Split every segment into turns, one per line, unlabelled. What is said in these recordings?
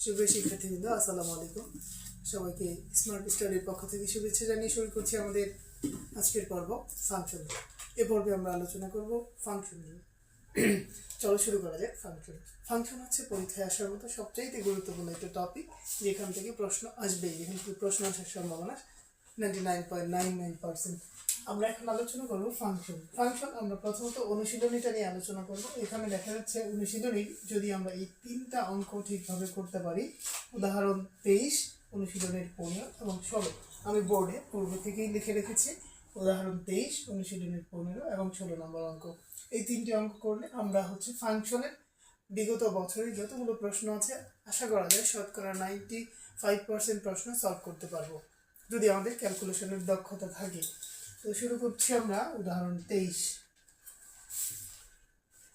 সুপ্রিয় শিক্ষার্থীবৃন্দ, আসসালামু আলাইকুম। সবাইকে স্মার্ট স্টাডির পক্ষ থেকে শুভেচ্ছা জানিয়ে শুরু করছি আমাদের আজকের পর্ব ফাংশন। এ পর্বে আমরা আলোচনা করব ফাংশন নিয়ে। চলো শুরু করা যাক। ফাংশন হচ্ছে পরীক্ষায় আসার মতো সবচাইতে গুরুত্বপূর্ণ একটা টপিক, যেখান থেকে প্রশ্ন আসবেই। এখান থেকে প্রশ্ন আসার সম্ভাবনা 99.99%। আমরা এখন আলোচনা করব ফাংশন। আমরা প্রথমত অনুশীলনীটা নিয়ে আলোচনা করব। এখানে দেখা যাচ্ছে অনুশীলনী যদি আমরা এই তিনটা অঙ্ক ঠিকভাবে করতে পারি, উদাহরণ 23, অনুশীলনের 15 এবং 16, আমি বোর্ডে পূর্বে থেকেই লিখে রেখেছি। উদাহরণ 23, অনুশীলনের 15 এবং 16 নম্বর অঙ্ক, এই তিনটি অঙ্ক করলে আমরা ফাংশনের বিগত বছরে যতগুলো প্রশ্ন আছে আশা করা যায় শতকরা 95% প্রশ্ন সলভ করতে পারবো, যদি আমাদের ক্যালকুলেশনের দক্ষতা থাকে। তো শুরু করছি আমরা উদাহরণ 23।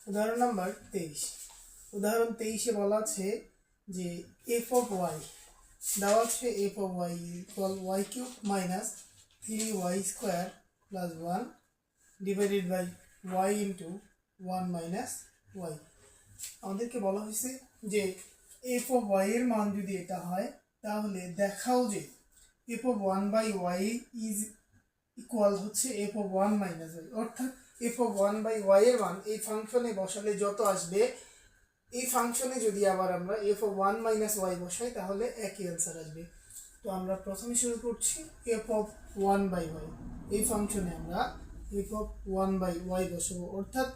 উদাহরণ নাম্বার 23। উদাহরণ 23-এ বলা আছে যে এফ অফ ওয়াই দেওয়া আছে, f of y equal y cube minus 3y square plus 1 divided by y into 1 minus y. আমাদেরকে বলা হয়েছে যে এফ অফ ওয়াই এর মান যদি এটা হয়, তাহলে দেখাও যে F of 1/y is equal হচ্ছে এফ অফ 1 মাইনাস ওয়াই। অর্থাৎ এফ অফ 1/y এর মান এই ফাংশনে বসালে যত আসবে, এই ফাংশনে যদি আবার আমরা এফ অফ 1 মাইনাস ওয়াই বসাই, তাহলে একই অ্যান্সার আসবে। তো আমরা প্রথমে শুরু করছি এফ অফ 1/y। এই ফাংশনে আমরা এফ অফ 1/y বসাবো, অর্থাৎ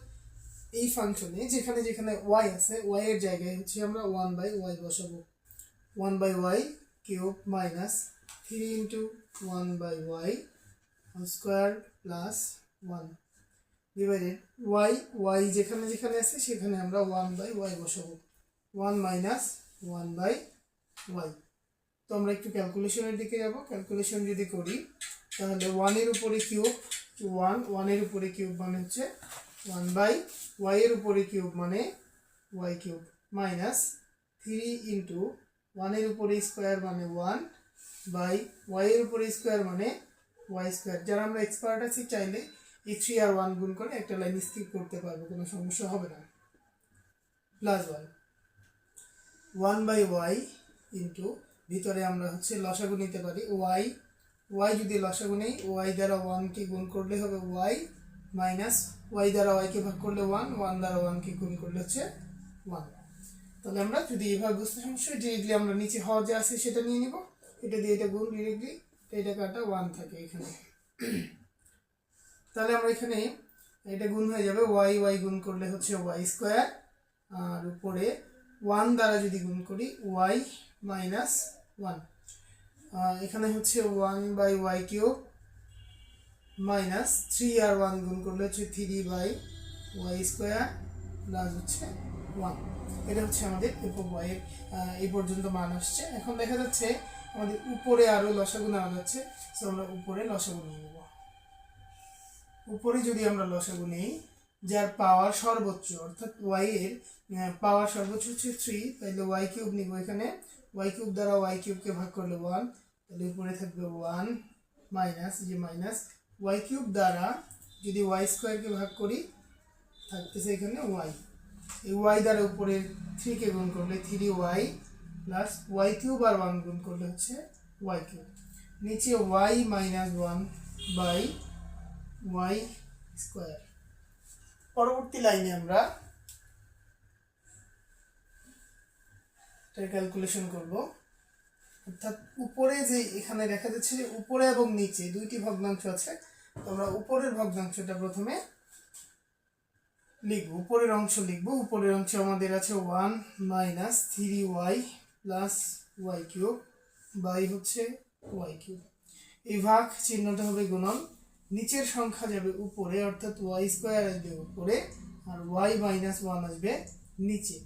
এই ফাংশনে যেখানে যেখানে ওয়াই আছে, ওয়াই এর জায়গায় হচ্ছে আমরা 1/y বসাবো। 1/y cube minus 3 into 1/y square plus 1 divided y যেখানে যেখানে আছে সেখানে আমরা 1/y বসাবো। 1 মাইনাস 1/y। তো আমরা একটু ক্যালকুলেশনের দিকে যাব। ক্যালকুলেশন যদি করি, তাহলে 1 এর উপরে কিউব 1 এর উপরে কিউব মানে হচ্ছে 1/y এর উপরে কিউব মানে y কিউব মাইনাস 3 ইন্টু 1 এর উপরে স্কোয়ার মানে 1 বাই y এর উপরে স্কোয়ার মানে y স্কোয়ার। যারা আমরা এক্সপার্ট আছি, চাইলে এই 3 আর 1 গুণ করে একটা লাইন স্কিপ করতে পারবো, কোনো সমস্যা হবে না। প্লাস 1/y ইন্টু ভিতরে আমরা লসাগু নিতে পারি y যদি লসাগু নেই, y দ্বারা 1 কে গুণ করলে হবে y মাইনাস y দ্বারা y কে ভাগ করলে 1 দ্বারা 1 কে গুণ করলে হচ্ছে 1। তাহলে আমরা যদি এভাবে বুঝতে সমস্যা, ডিরেক্টলি আমরা নিচে হওয়া যে আছে সেটা নিয়ে নিব, এটা দিয়ে এটা গুণ, ডিরেক্টলি এটা কাটা 1 থাকে এখানে। তাহলে আমরা এখানে এটা গুণ হয়ে যাবে, y গুণ করলে হচ্ছে y স্কোয়ার, আর উপরে 1 দ্বারা যদি গুণ করি y মাইনাস 1, এখানে হচ্ছে 1/y কিউব মাইনাস 3 আর 1 গুণ করলে হচ্ছে 3/y স্কোয়ার প্লাস হচ্ছে 1। এটা হচ্ছে আমাদের এফ অফ ওয়াই এর এই পর্যন্ত মান আসছে। এখন দেখা যাচ্ছে আমাদের উপরে আরো লসাগু নেওয়া যাচ্ছে, তো আমরা উপরে লসাগু নিয়ে নেব। উপরে যদি আমরা লসাগু নেই, যার পাওয়ার সর্বোচ্চ, অর্থাৎ ওয়াই এর পাওয়ার সর্বোচ্চ হচ্ছে 3, তাহলে ওয়াই কিউব নিব। এখানে ওয়াই কিউব দ্বারা ওয়াই কিউবকে ভাগ করলে 1, তাহলে উপরে থাকবে 1 মাইনাস মাইনাস ওয়াই কিউব দ্বারা যদি ওয়াই স্কোয়ারকে ভাগ করি, থাকতেছে এখানে ওয়াই। এই ওয়াই দ্বারা উপরে 3 কে গুণ করলে 3y প্লাস ওয়াই কিউব আর 1 গুণ করলে হচ্ছে ওয়াই কিউব, নিচে ওয়াই মাইনাস 1/y স্কোয়ার। পরবর্তী লাইনে আমরা ক্যালকুলেশন করব, অর্থাৎ উপরে যে এখানে দেখা যাচ্ছে যে উপরে এবং নিচে দুইটি ভগ্নাংশ আছে, তো আমরা উপরের ভগ্নাংশটা প্রথমে লিখব, উপরের অংশ লিখব। উপরের অংশে আমাদের আছে 1 minus 3y plus y cube by হচ্ছে ওয়াই কিউব। এই ভাগ চিহ্নটা হবে গুণন, নিচের সংখ্যা যাবে উপরে, অর্থাৎ ওয়াই স্কোয়ার আসবে উপরে আর ওয়াই মাইনাস 1 আসবে নিচে।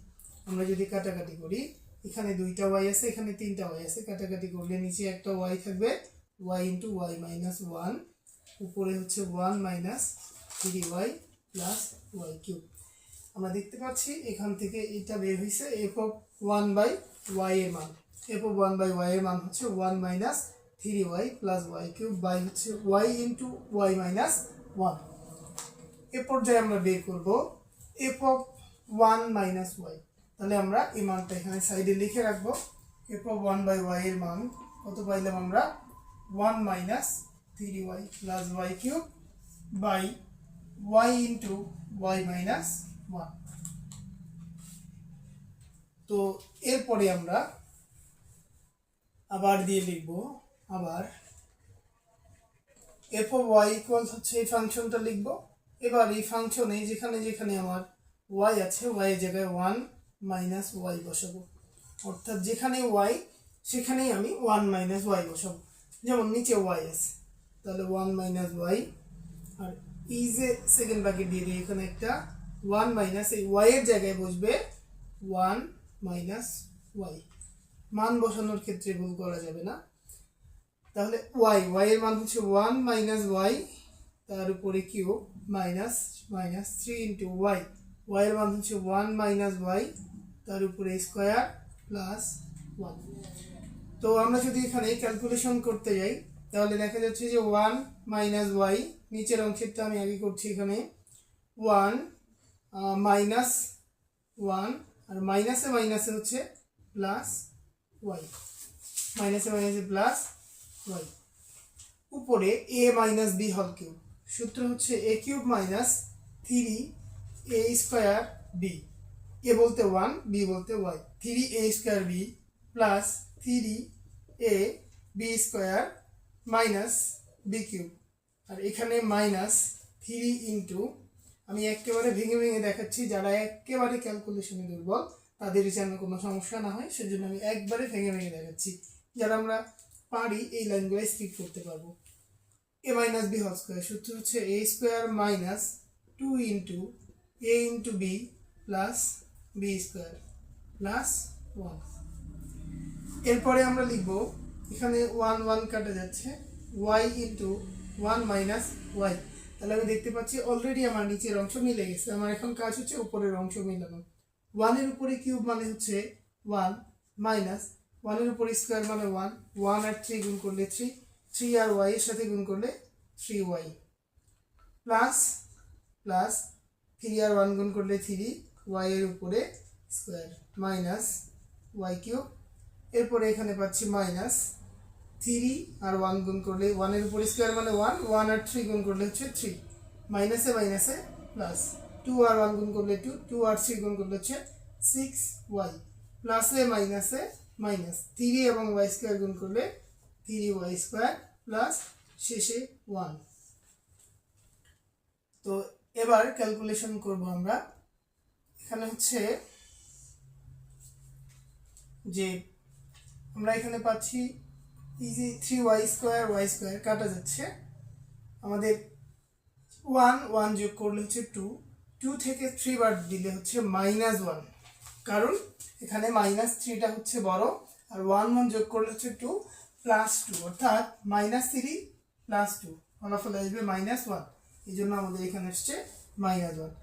আমরা যদি কাটাকাটি করি, এখানে 2টা ওয়াই আছে, এখানে 3টা ওয়াই আছে, কাটাকাটি করলে নিচে একটা ওয়াই থাকবে, ওয়াই ইন্টু ওয়াই মাইনাস 1, উপরে হচ্ছে 1 minus 3y plus y cube. আমরা দেখতে পাচ্ছি এখান থেকে এটা বের হয়েছে এফ অফ 1/y এর মান। এফ অফ 1/y এর মান হচ্ছে 1 minus 3y plus y cube by হচ্ছে ওয়াই ইন্টু ওয়াই মাইনাস 1। এ পর্যায়ে আমরা বের করব এফ অফ 1 মাইনাস ওয়াই। তাহলে আমরা এই মানটা এখানে সাইডে লিখে রাখবো। এফ অফ 1/y এর মান কত পাইলাম আমরা 1 minus 3y plus y cube by y into y minus 1। তো এরপরে আমরা আবার দিয়ে লিখব আবার এফ অফ ওয়াই ইকুয়ালস হচ্ছে এই ফাংশনটা লিখব। এবার এই ফাংশনে যেখানে যেখানে আমার ওয়াই আছে ওয়াই এর জায়গায় 1 মাইনাস ওয়াই বসাবো, অর্থাৎ যেখানে ওয়াই সেখানেই আমি 1 মাইনাস ওয়াই বসাবো। যেমন নিচে ওয়াই আছে তাহলে 1 মাইনাস ওয়াই, আর এই যে সেকেন্ড ব্র্যাকেট দিয়ে দিই এখানে একটা 1 মাইনাস এই ওয়াই এর জায়গায় বসবে 1 মাইনাস ওয়াই। মান বসানোর ক্ষেত্রে ভুল করা যাবে না। তাহলে ওয়াই এর মান হচ্ছে 1 মাইনাস ওয়াই, তার উপরে cube minus minus 3 into y এর মান হচ্ছে 1 মাইনাস ওয়াই, তার উপরে স্কোয়ার প্লাস 1। তো আমরা যদি এখানে ক্যালকুলেশন করতে যাই তাহলে দেখা যাচ্ছে যে 1 মাইনাস ওয়াই, নিচের অংশেরটা আমি আগে করছি, এখানে 1 মাইনাস 1 আর মাইনাসে মাইনাসে হচ্ছে প্লাস ওয়াই, মাইনাসে মাইনাসে প্লাস ওয়াই, উপরে a minus b whole cube. সূত্র হচ্ছে a cube minus 3 a square b, a বলতে 1 বি বলতে y, 3 a square b plus 3 a b square minus b cube, আর এখানে মাইনাস 3 ইন্টু, আমি একেবারে ভেঙে ভেঙে দেখাচ্ছি, যারা একেবারে ক্যালকুলেশনে দুর্বল তাদের যেন কোনো সমস্যা না হয় সেজন্য আমি একবারে ভেঙে ভেঙে দেখাচ্ছি। যারা আমরা পারি এই লাইনগুলো স্কিপ করতে পারবো। A minus b whole square, সূত্র হচ্ছে a square minus 2 into a into b plus b square plus 1। এরপরে আমরা লিখব এখানে 1 1 কাটা যাচ্ছে, ওয়াই ইন্টু 1 মাইনাস ওয়াই। তাহলে আমি দেখতে পাচ্ছি অলরেডি আমার নিচের অংশ মিলে গেছে, আমার এখন কাজ হচ্ছে উপরের অংশ মিলানো। 1 এর উপরে কিউব মানে হচ্ছে 1 মাইনাস 1 এর উপরে স্কোয়ার মানে 1, 1 আর 3 গুণ করলে 3, 3 আর ওয়াই এর সাথে গুণ করলে 3y প্লাস প্লাস 3 আর 1 গুণ করলে 3 ওয়াই এর উপরে স্কোয়ার মাইনাস ওয়াই কিউব। এরপরে এখানে পাচ্ছি মাইনাস 3 আর 1 গুণ করলে 1 এর উপরে স্কোয়ার মানে 1, 1 আর 3 গুণ করলে হচ্ছে 3, মাইনাসে মাইনাসে প্লাস 2 আর 1 গুণ করলে 2, 2 আর 3 গুণ করলে হচ্ছে 6y প্লাসে মাইনাসে মাইনাস 3 এবং ওয়াই স্কোয়ার গুণ করলে 3y স্কোয়ার প্লাস শেষে 1। তো এবার ক্যালকুলেশন করব আমরা। এখানে হচ্ছে যে আমরা এখানে পাচ্ছি এই যে 3y স্কোয়ার ওয়াই স্কোয়ার কাটা যাচ্ছে, আমাদের 1 1 যোগ করলে হচ্ছে 2, 2 থেকে 3 বাদ দিলে হচ্ছে মাইনাস 1, কারণ এখানে মাইনাস 3টা হচ্ছে বড়, আর 1 1 যোগ করলে হচ্ছে 2 প্লাস 2, অর্থাৎ মাইনাস 3 প্লাস 2 ফলাফল আসবে মাইনাস 1। এই জন্য আমাদের এখানে আসছে মাইনাস 1।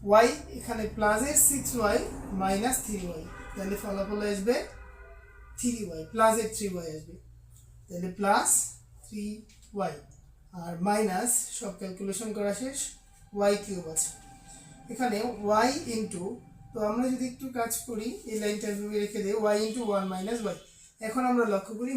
ওয়াই এখানে প্লাসের 6y মাইনাস 3y, তাহলে ফলাফল আসবে 3y, প্লাসের 3y আসবে, তাহলে প্লাস 3y আর মাইনাস সব ক্যালকুলেশন করা শেষ, ওয়াই কিউব আছে এখানে ওয়াই ইন্টু, তো আমরা যদি একটু কাজ করি এই লাইনটা রেখে দিই ওয়াই ইন্টু 1 মাইনাস ওয়াই। এখন আমরা লক্ষ্য করি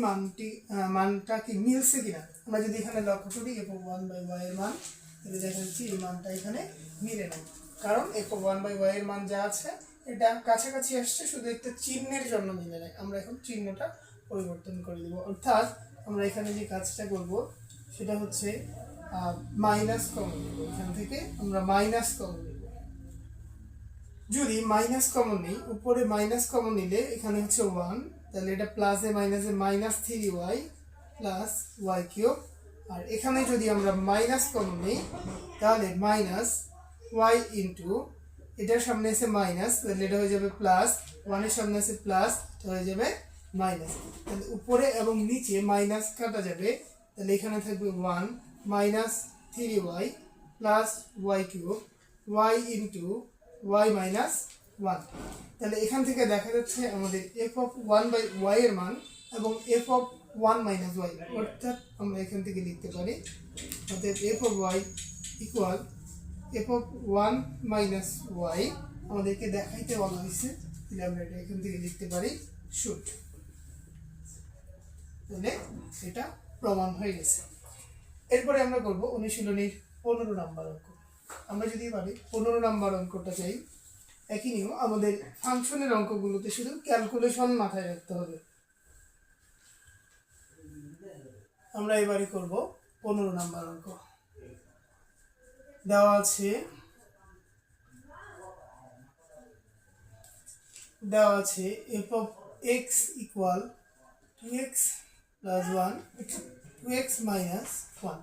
মানটা কি মিলছে কিনা। আমরা যদি এখানে লক্ষ্য করি এফ অফ 1/y এর মান, তাহলে দেখা যাচ্ছে এই মানটা এখানে মিলে না, কারণ এফ অফ 1/y এর মান যা আছে এটা কাছাকাছি আসছে, শুধু একটা চিহ্নের জন্য মিলে নেয়। আমরা এখন চিহ্নটা পরিবর্তন করে দেব, অর্থাৎ আমরা এখানে যে কাজটা করব সেটা হচ্ছে মাইনাস কমন নেব, এখান থেকে আমরা মাইনাস কমন নেব। যদি মাইনাস কমন নেই, উপরে মাইনাস কমন নিলে এখানে হচ্ছে 1, তাহলে এটা প্লাসে মাইনাসে minus 3y plus y cube, আর এখানে যদি আমরা মাইনাস কমন নিই তাহলে মাইনাস ওয়াই ইন্টু, এটার সামনে এসে মাইনাস, তাহলে এটা হয়ে যাবে প্লাস, 1 এর সামনে এসে প্লাস, হয়ে যাবে মাইনাস, তাহলে উপরে এবং নিচে মাইনাস কাটা যাবে, তাহলে এখানে থাকবে 1 minus 3y plus y cube y into y minus 1। তাহলে এখান থেকে দেখা যাচ্ছে আমাদের এফ অফ 1/y এর মান এবং এফ অফ 1 মাইনাস ওয়াই, অর্থাৎ আমরা এখান থেকে লিখতে পারি অর্থাৎ f of y equal f of 1 minus y, আমাদেরকে দেখাইতে বলা হয়েছে, তাহলে আমরা এটা এখান থেকে লিখতে পারি শুড। তাহলে এটা প্রমাণ হয়ে গেছে। এরপরে আমরা করব অনুশীলনীর 15 নম্বর অঙ্ক। আমরা যদি এবারে 15 নম্বর অঙ্কটা চাই, একই নিয়ম, আমাদের ফাংশনের অঙ্কগুলোতে শুধু ক্যালকুলেশন মাথায় রাখতে হবে। আমরা এবারে করব 15 নম্বর অঙ্ক। দেওয়া আছে f of x equal 2x plus 1 2x minus 1।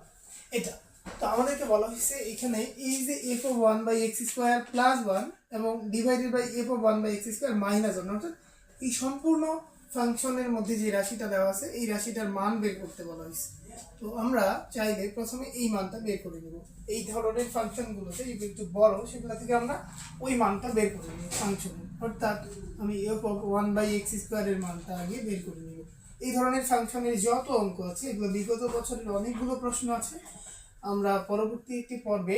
এটা তো আমাদেরকে বলা হয়েছে এখানে এই যে f of 1 by x square plus 1 এবং divided by f of 1 by x square minus 1, অর্থাৎ এই সম্পূর্ণ ফাংশনের মধ্যে যে রাশিটা দেওয়া আছে এই রাশিটার মান বের করতে বলা হয়েছে। তো আমরা চাইলে প্রথমে এই মানটা বের করে নেব। এই ধরনের ফাংশনগুলোতে যেগুলো একটু বড় সেগুলো থেকে আমরা ওই মানটা বের করে নেব ফাংশনের, অর্থাৎ আমি f of 1 by x square এর মানটা আগে বের করে নেব। এই ধরনের ফাংশনের যত অঙ্ক আছে এগুলো বিগত বছরের অনেকগুলো প্রশ্ন আছে। আমরা পরবর্তী একটি পর্বে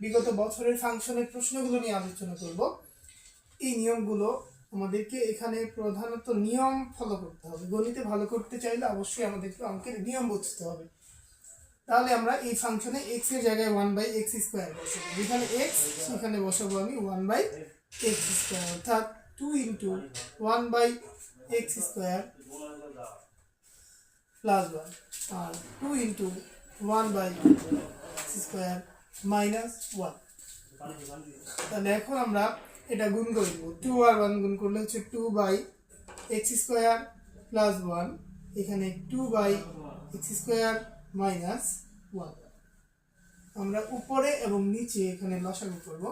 বিগত বছরের ফাংশনের প্রশ্নগুলো নিয়ে আলোচনা করব। এই নিয়মগুলো আমাদেরকে এখানে প্রধানত নিয়ম ফলো করতে হবে। গণিতে ভালো করতে চাইলে অবশ্যই আমাদেরকে অঙ্কের নিয়ম বুঝতে হবে। তাহলে আমরা এই ফাংশনে x এর জায়গায় 1 বাই এক্স স্কোয়ার বসাবো। যেখানে x সেখানে বসাবো আমি 1 বাই এক্স স্কোয়ার, অর্থাৎ 2 into 1 by x square plus 1 আর 2 into 1 by x square minus 1। তাহলে এখন আমরা এটা গুণ করে দেবো। 2 আর 1 গুণ করলে হচ্ছে 2 বাই এক্স স্কোয়ার প্লাস 1, এখানে 2 বাই এক্স স্কোয়ার মাইনাস 1। আমরা উপরে এবং নিচে এখানে লসাগু করব।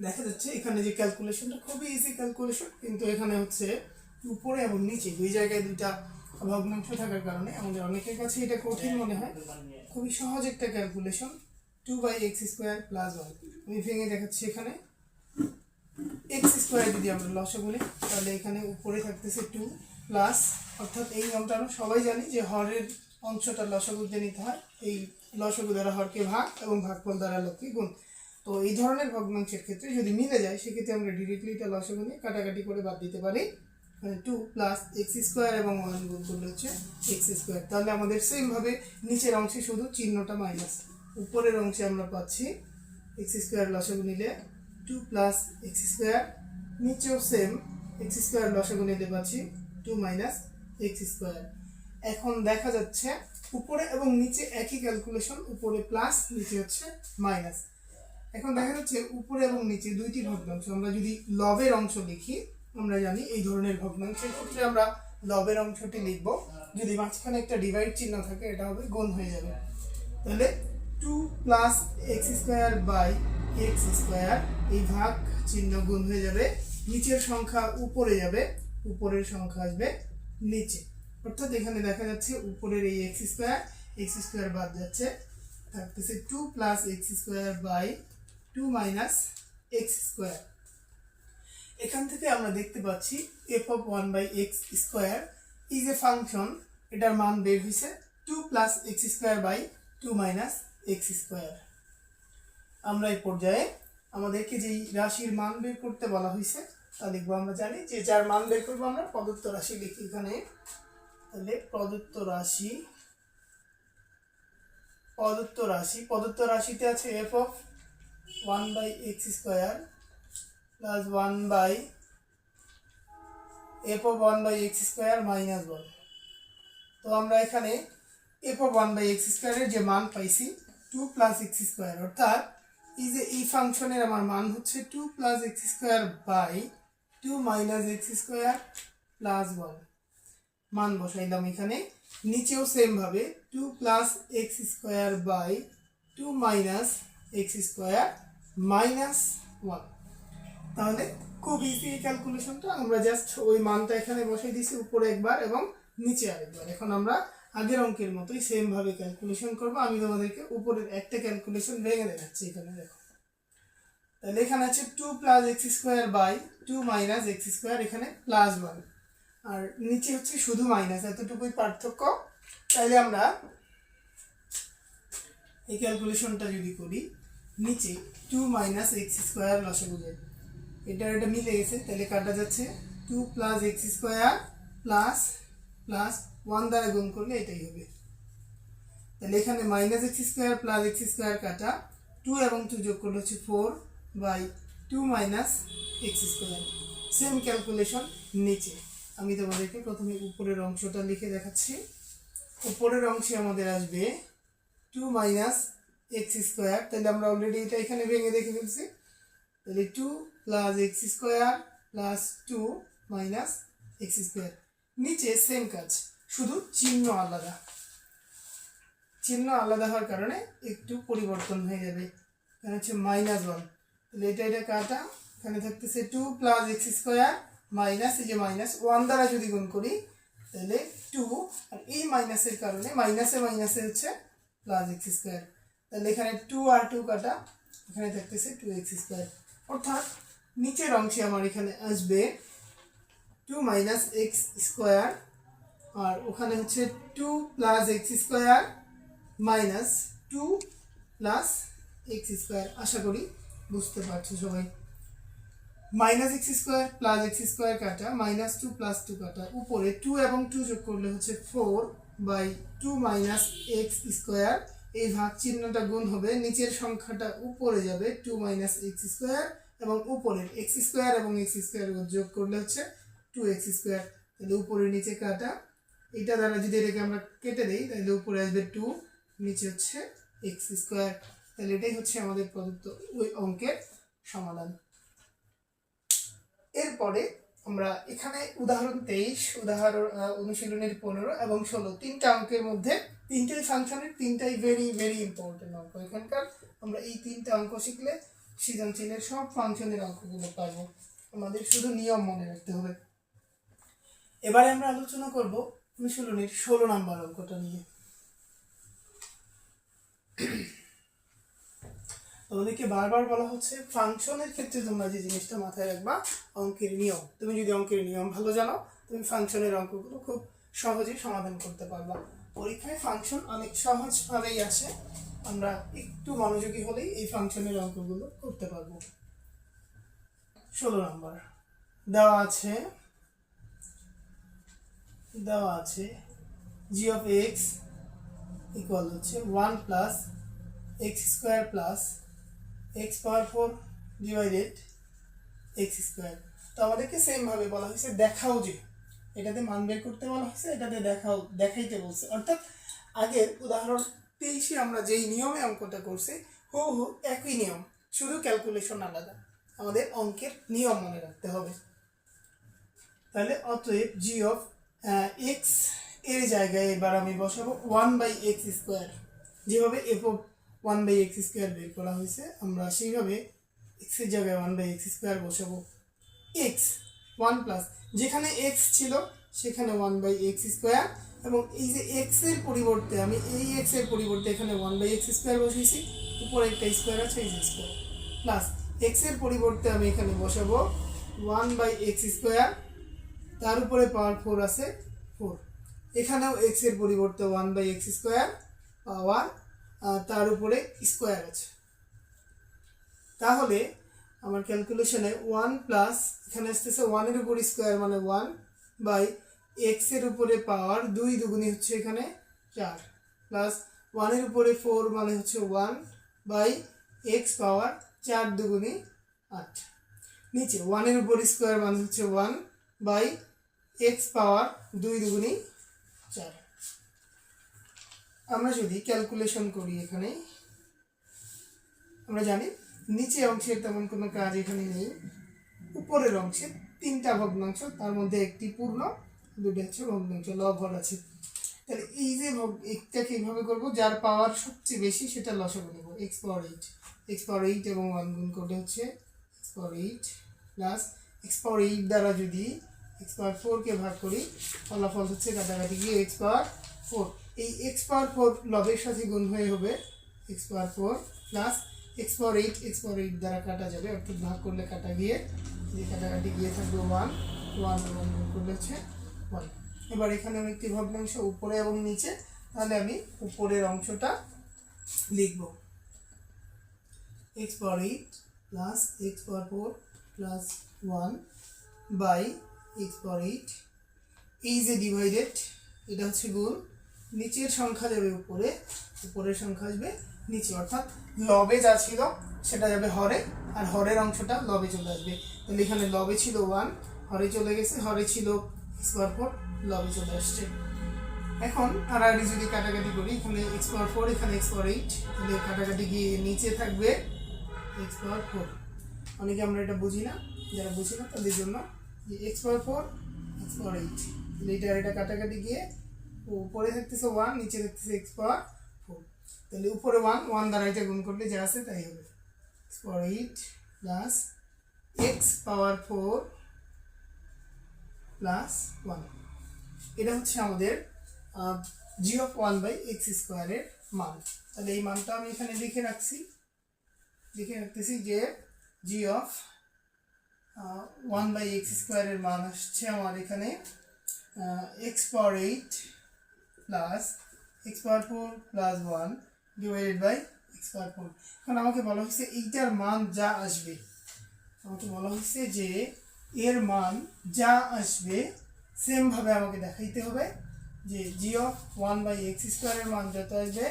দেখা যাচ্ছে এখানে যে ক্যালকুলেশনটা খুবই ইজি ক্যালকুলেশন, কিন্তু এখানে হচ্ছে উপরে এবং নিচে দুই জায়গায় দুইটা ভগ্নাংশ থাকার কারণে আমাদের অনেকের কাছে এটা কঠিন মনে হয়। খুবই সহজ একটা calculation, 2 by x square plus 1। আমি ভেঙে দেখাচ্ছি। এখানে এক্স স্কোয়ার যদি আমরা লসাগু নিই তাহলে এখানে উপরে থাকতেছে 2 প্লাস, অর্থাৎ এই নিয়মটা আমরা সবাই জানি যে হরের অংশটা লসাগুতে নিতে হয়। এই লসাগু দ্বারা হরকে ভাগ এবং ভাগফল দ্বারা লবকে গুণ। তো এই ধরনের ভগ্নাংশের ক্ষেত্রে যদি মিলে যায় সেক্ষেত্রে আমরা ডিরেক্টলি এটা লসাগু নিয়ে কাটাকাটি করে বাদ দিতে পারি। 2 প্লাস এক্স স্কোয়ার এবং 1 গুণ করলে হচ্ছে এক্স স্কোয়ার। তাহলে আমাদের সেমভাবে নিচের অংশে শুধু চিহ্নটা মাইনাস, উপরের অংশে আমরা পাচ্ছি এক্স স্কোয়ার লসাগু নিলে 2 প্লাস এক্স স্কোয়ার, নিচেও সেম এক্স স্কোয়ার লসাগু নিলে পাচ্ছি 2 মাইনাস এক্স স্কোয়ার। এখন দেখা যাচ্ছে উপরে এবং নিচে একই ক্যালকুলেশন, উপরে প্লাস নিচে হচ্ছে মাইনাস। এখন দেখা যাচ্ছে উপরে এবং নিচে দুইটি ভগ্নাংশ। আমরা যদি লবের অংশ লিখি, আমরা জানি এই ধরনের ভগ্নাংশের ক্ষেত্রে আমরা লবের অংশটি লিখব। যদি মাঝখানে একটা ডিভাইড চিহ্ন থাকে এটা হবে গুণ হয়ে যাবে। তাহলে 2 plus x square by x square, এই ভাগ চিহ্ন গুণ হয়ে যাবে, নিচের সংখ্যা উপরে যাবে, উপরের সংখ্যা আসবে নিচে। অর্থাৎ এখানে দেখা যাচ্ছে উপরের এই এক্স স্কোয়ার বাদ যাচ্ছে, থাকতেছে 2 plus x square by 2 minus x square. এখান থেকে আমরা দেখতে পাচ্ছি f of 1 by x square is a function, এটার মান বের হয়েছে 2 plus x square by 2 minus x square. আমরা এই পর্যায়ে আমাদেরকে যেই রাশির মান বের করতে বলা হয়েছে তা লিখবো। আমরা জানি যে যার মান বের করবো আমরা প্রদত্ত রাশি লিখি এখানে। তাহলে প্রদত্ত রাশিতে আছে f of 1 by x square plus 1 by f of 1 by x square minus 1। তো আমরা এখানে f of 1 বাই এক্স স্কোয়ারের যে মান পাইছি 2 প্লাস এক্স স্কোয়ার, অর্থাৎ এই ফাংশনের আমার মান হচ্ছে 2 plus x square by 2 minus x square plus 1। মান বসাইলাম এখানে। নিচেও সেম ভাবে 2 plus x square by 2 minus x square minus 1। তাহলে খুব ইজি এই ক্যালকুলেশনটা। আমরা জাস্ট ওই মানটা এখানে বসাই দিয়েছি উপরে একবার এবং নিচে আরেকবার। এখন আমরা আগের অঙ্কের মতোই সেম ভাবে ক্যালকুলেশন করব। আমি তোমাদেরকে উপরের একটা ক্যালকুলেশন ভেঙে দেখাচ্ছি। এখানে দেখো, তাহলে এখানে আছে 2 plus x square by 2 minus x square, এখানে প্লাস 1 আর নিচে হচ্ছে শুধু মাইনাস, এতটুকুই পার্থক্য। তাইলে আমরা এই ক্যালকুলেশনটা যদি করি, নিচে 2 মাইনাস এক্স স্কোয়ার লসাগু যায়, এটা মিলে গেছে, তাহলে কাটা যাচ্ছে 2 plus x square plus plus 1 দ্বারা গুণ করলে এটাই হবে। তাহলে এখানে minus x square plus x square কাটা 2 এবং 2 যোগ করলে হচ্ছে 4/2 minus x square. Same calculation নিচে। আমি তোমাদেরকে প্রথমে উপরের অংশটা লিখে দেখাচ্ছি। উপরের অংশে আমাদের আসবে 2 মাইনাস এক্স স্কোয়ার, তাহলে আমরা অলরেডি এটা এখানে ভেঙে দেখে ফেলছি। তাহলে 2 plus x square plus 2 minus x square. নিচে সেম কাজ, শুধু চিহ্ন আলাদা। চিহ্ন আলাদা হওয়ার কারণে একটু পরিবর্তন হয়ে যাবে। এখানে হচ্ছে -1, তাহলে এটা কাটা, এখানে থাকতেছে 2 প্লাস এক্স স্কোয়ার মাইনাস, এই যে -1 দ্বারা যদি গুণ করি তাহলে 2, আর এই মাইনাসের কারণে মাইনাসে হচ্ছে প্লাস এক্স স্কোয়ার। তাহলে এখানে 2 আর 2 কাটা, এখানে থাকতেছে 2x স্কোয়ার। অর্থাৎ নিচের অংশে আমার এখানে আসবে 2 মাইনাস এক্স স্কোয়ার, আর ওখানে হচ্ছে 2 plus x square minus 2 plus x square. আশা করি বুঝতে পারছো সবাই। Minus x square plus x square কাটা, -2 প্লাস 2 কাটা, উপরে 2 এবং 2 যোগ করলে হচ্ছে 4/2 মাইনাস এক্স স্কোয়ার। এই ভাগ চিহ্নটা গুণ হবে, নিচের সংখ্যাটা উপরে যাবে 2 মাইনাস এক্স স্কোয়ার, এবং উপরের এক্স স্কোয়ার এবং এক্স স্কোয়ার যোগ করলে হচ্ছে 2x স্কোয়ার। তাহলে উপরে নিচে কাটা, এটা দ্বারা যদি এটাকে আমরা কেটে দিই তাহলে উপরে আসবে 2, নিচে হচ্ছে এক্স স্কোয়ার। তাহলে এটাই হচ্ছে আমাদের প্রদত্ত ওই অঙ্কের সমাধান। এরপরে আমরা এখানে উদাহরণ 23, অনুশীলনের 15 এবং 16, তিনটা অঙ্কের মধ্যে তিনটাই ফাংশনের, তিনটাই ভেরি ভেরি ইম্পর্টেন্ট অঙ্ক। এখানকার আমরা এই তিনটা অঙ্ক শিখলে সৃজনশীলের সব ফাংশনের অঙ্কগুলো পাবো। আমাদের শুধু নিয়ম মনে রাখতে হবে। এবারে আমরা আলোচনা করব অনুশীলনের 16 নম্বর অঙ্কটা নিয়ে। তোমাদেরকে বারবার বলা হচ্ছে ফাংশনের ক্ষেত্রে তোমরা যে জিনিসটা মাথায় রাখবা, অঙ্কের নিয়ম। তুমি যদি অঙ্কের নিয়ম ভালো জানো, তুমি ফাংশনের অঙ্কগুলো খুব সহজেই সমাধান করতে পারবা। পরীক্ষায় ফাংশন অনেক সহজভাবেই আসে, আমরা একটু মনোযোগী হলেই এই ফাংশনের অঙ্কগুলো করতে পারবো। 16 নম্বর দেওয়া আছে g of x ইকুয়াল হচ্ছে 1 plus x square plus x পাওয়ার 4 ডিভাইডেড এক্স স্কোয়ার। তো আমাদেরকে সেম ভাবে বলা হয়েছে দেখাও, যে এটাতে মান বের করতে বলা হয়েছে, এটাতে দেখাইতে বলছে। অর্থাৎ আগের উদাহরণ 23 আমরা যেই নিয়মে অঙ্কটা করছি হু একই নিয়ম, শুধু ক্যালকুলেশন আলাদা। আমাদের অঙ্কের নিয়ম মনে রাখতে হবে। তাহলে অতএব g of x এর জায়গায় এবার আমি বসাবো 1/x স্কোয়ার। যেভাবে f of 1/x স্কোয়ার বের করা হয়েছে, আমরা সেইভাবে x এর জায়গায় 1/x স্কোয়ার বসাবো। x 1 প্লাস, যেখানে x ছিল সেখানে 1/x স্কোয়ার, এবং এই যে x এর পরিবর্তে আমি এই x এর পরিবর্তে এখানে 1/x স্কোয়ার বসিয়েছি, উপরে একটা স্কোয়ার আছে, এই যে স্কোয়ার, প্লাস x এর পরিবর্তে আমি এখানে বসাবো 1/x স্কোয়ার, তার উপরে পাওয়ার 4 আছে 4, এখানেও x এর পরিবর্তে 1/x স্কোয়ার পাওয়ার, তার উপরে স্কোয়ার আছে। তাহলে আমার ক্যালকুলেশনে 1 প্লাস, এখানে আসতেছে 1 এর উপর স্কোয়ার মানে 1/x এর উপরে পাওয়ার 2 দুগুণী হচ্ছে এখানে 4, প্লাস 1 এর উপরে 4 মানে হচ্ছে 1/x পাওয়ার 4 দুগুণী 8, নিচে 1 এর উপর স্কোয়ার মানে হচ্ছে 1/x পাওয়ার 2 দুগুণী 4। আমরা যদি ক্যালকুলেশন করি, এখানে আমরা জানি নিচে অংশের তেমন কোনো কাজ এখানে নেই। উপরের অংশে 3টা ভগ্নাংশ, তার মধ্যে একটি পূর্ণ, 2টা হচ্ছে ভগ্নাংশ, লব-হর আছে। তাহলে এই যে এটাকে এইভাবে করবো, যার পাওয়ার সবচেয়ে বেশি সেটা লসাগু নেব, x পাওয়ার 8 এবং 1 গুণ করলে হচ্ছে x পাওয়ার 8 প্লাস x পাওয়ার 8 দ্বারা যদি x পাওয়ার 4 কে ভাগ করি, ফলাফল হচ্ছে কাটাকাটি গিয়ে x পাওয়ার 4। এই x পাওয়ার 4 লবের সাথে গুণ হয়ে হবে x পাওয়ার 4 প্লাস x পাওয়ার 8 দ্বারা কাটা যাবে, অর্থাৎ ভাগ করলে কাটা গিয়ে যে কাটাকাটি গিয়ে থাকবে 1 এবং গুণ করলে হচ্ছে 1। এবার এখানে আমি একটি ভগ্নাংশ উপরে এবং নিচে, তাহলে আমি উপরের অংশটা লিখব x পাওয়ার 8 প্লাস x পাওয়ার 4 প্লাস 1/x পাওয়ার 8, এই যে ডিভাইডেড এটা হচ্ছে গুণ, নিচের সংখ্যা যাবে উপরে, উপরের সংখ্যা আসবে নিচে, অর্থাৎ লবে যা ছিল সেটা যাবে হরে, আর হরের অংশটা লবে চলে আসবে। তাহলে এখানে লবে ছিল 1, হরে চলে গেছে, হরে ছিল এক্স পাওয়ার 4, লবে চলে আসছে। এখন আড়াআড়ি যদি কাটাকাটি করি, এখানে এক্স পাওয়ার 4, এখানে এক্স পাওয়ার 8, তাহলে কাটাকাটি গিয়ে নিচে থাকবে এক্স পাওয়ার 4। অনেকে আমরা এটা বুঝি না, যারা বুঝি না তাদের জন্য যে এক্স পাওয়ার 4 এক্স পাওয়ার 8, তাহলে এটা কাটাকাটি গিয়ে উপরে থাকতেছে 1, নিচে থাকতেছে এক্স পাওয়ার 4। তাহলে উপরে 1 দ্বারা এটা গুণ করলে যা আছে তাই হবে, x power 8 plus x power 4 plus 1। এটা হচ্ছে আমাদের জি অফ 1/x² এর মান। তাহলে এই মানটা আমি এখানে লিখে রাখতেছি যে জি অফ 1/x² এর মান আসছে আমার এখানে x power 8 plus x power 4 plus 1 divided by x power 4। এখন আমাকে বলা হয়েছে এইটার মান যা আসবে, আমাকে বলা হয়েছে যে এর মান যা আসবে সেমভাবে আমাকে দেখাইতে হবে যে জি অফ 1/x² এর মান যত আসবে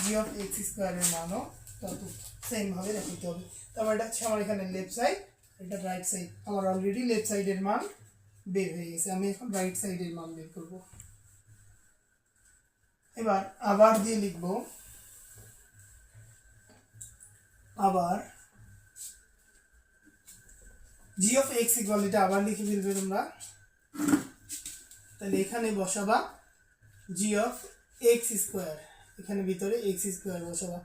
জি অফ x² এর মানও তত সেমভাবে দেখাইতে হবে। তারপর এটা হচ্ছে আমার এখানে লেফট সাইড, এটা রাইট সাইড। আমার অলরেডি লেফট সাইডের মান বের হয়ে গেছে, আমি এখন রাইট সাইডের মান বের করব। এবার আবার দিয়ে লিখব, আবার জি অফ এক্স ইকুয়াল, এটা আবার লিখে ফেলবে তোমরা। তাহলে এখানে বসাবা জি অফ x², এখানে ভিতরে x² বসাবা।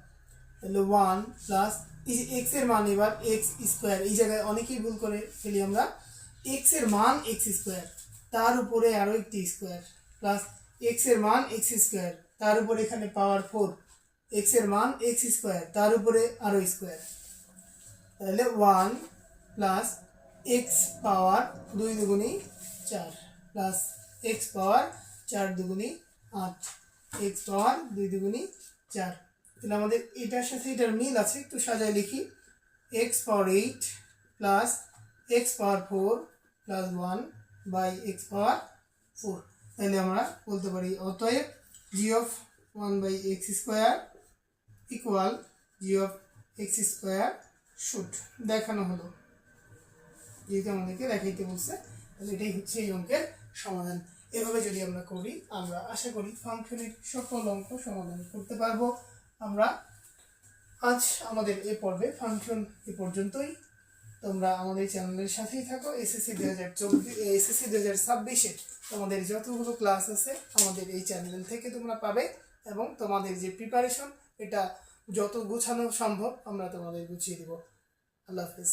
তাহলে 1 প্লাস এক্স এর মান, এবার x², এই জায়গায় অনেকেই ভুল করে ফেলি আমরা, এক্স এর মান x², তার উপরে আরো একটি স্কোয়ার, প্লাস এক্স এর মান x², তার উপরে এখানে পাওয়ার 4, এক্স এর মান x², তার উপরে আরো স্কোয়ার। তাহলে 1 প্লাস এক্স পাওয়ার 2 দুগুণী 4 প্লাস এক্স পাওয়ার 4 দুগুণী 8, এক্স পাওয়ার 2 দুগুণী 4। তাহলে আমাদের এটার সাথে এটার মিল আছে, একটু সাজায় লিখি, x power 8 plus x power 4 plus 1 by x power 4। তাহলে আমরা বলতে পারি অতএব g of 1/x² equal g of x² শুট। দেখানো হলো, যেহেতু আমাদেরকে দেখাইতে বলছে, তাহলে এটাই হচ্ছে এই অঙ্কের সমাধান। এভাবে যদি আমরা করি, আমরা আশা করি ফাংশনের সকল অঙ্ক সমাধান করতে পারবো। আমরা আজ আমাদের এ পর্বে ফাংশন এ পর্যন্তই। তোমরা আমাদের চ্যানেলের সাথেই থাকো। এসএসসি 2026 তোমাদের যতগুলো ক্লাস আছে আমাদের এই চ্যানেল থেকে তোমরা পাবে, এবং তোমাদের যে প্রিপারেশন এটা যত গুছানো সম্ভব আমরা তোমাদের গুছিয়ে দেব। আল্লাহ হাফেজ।